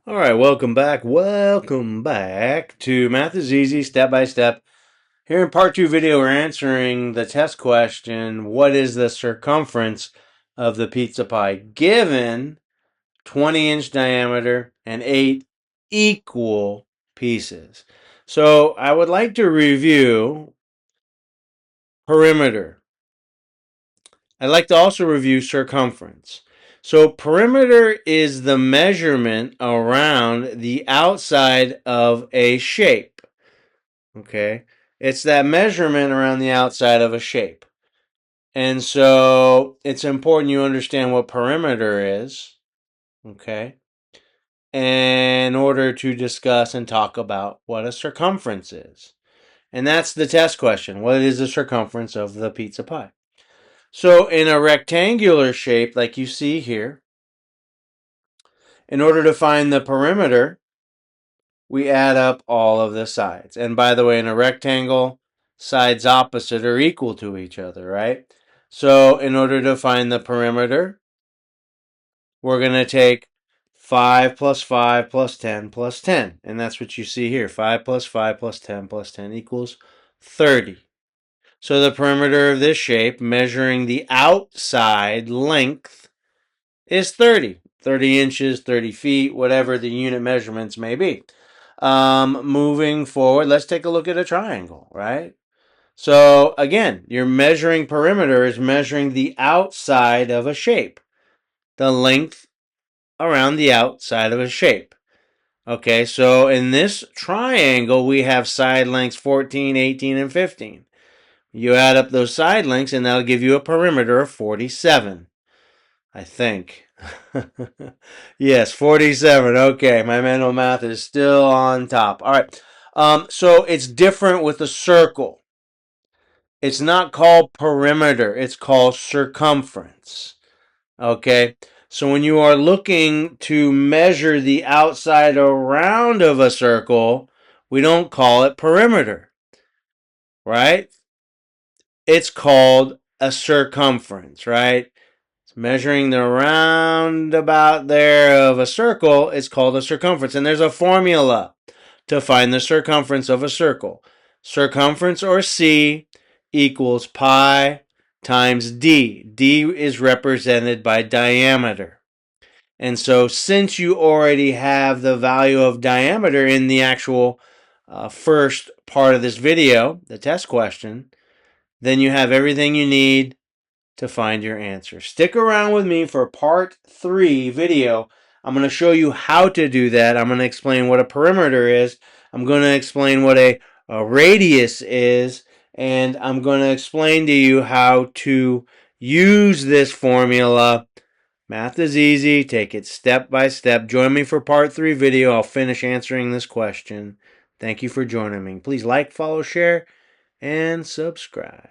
All right, welcome back. Welcome back to Math is Easy, Step by Step. Here in part 2 video, we're answering the test question, what is the circumference of the pizza pie given 20-inch diameter and 8 equal pieces? So I would like to review perimeter. I'd like to also review circumference. So perimeter is the measurement around the outside of a shape. Okay? It's that measurement around the outside of a shape. And so it's important you understand what perimeter is. Okay? In order to discuss and talk about what a circumference is. And that's the test question. What is the circumference of the pizza pie? So in a rectangular shape, like you see here, in order to find the perimeter, we add up all of the sides. And by the way, in a rectangle, sides opposite are equal to each other, right? So in order to find the perimeter, we're going to take 5 plus 5 plus 10 plus 10. And that's what you see here. 5 plus 5 plus 10 plus 10 equals 30. So the perimeter of this shape, measuring the outside length, is 30. 30 inches, 30 feet, whatever the unit measurements may be. Moving forward, let's take a look at a triangle, right? So again, your measuring perimeter is measuring the outside of a shape. The length around the outside of a shape. Okay, so in this triangle, we have side lengths 14, 18, and 15. You add up those side lengths, and that'll give you a perimeter of 47. I think. Yes, 47. Okay, my mental math is still on top. All right. So it's different with a circle. It's not called perimeter. It's called circumference. Okay. So when you are looking to measure the outside around of a circle, we don't call it perimeter. Right? It's called a circumference, right? Measuring the roundabout there of a circle is called a circumference. And there's a formula to find the circumference of a circle. Circumference, or C, equals pi times d. D is represented by diameter. And so since you already have the value of diameter in the actual first part of this video, the test question, then you have everything you need to find your answer. Stick around with me for part 3 video. I'm going to show you how to do that. I'm going to explain what a perimeter is. I'm going to explain what a radius is. And I'm going to explain to you how to use this formula. Math is easy. Take it step by step. Join me for part 3 video. I'll finish answering this question. Thank you for joining me. Please like, follow, share, and subscribe.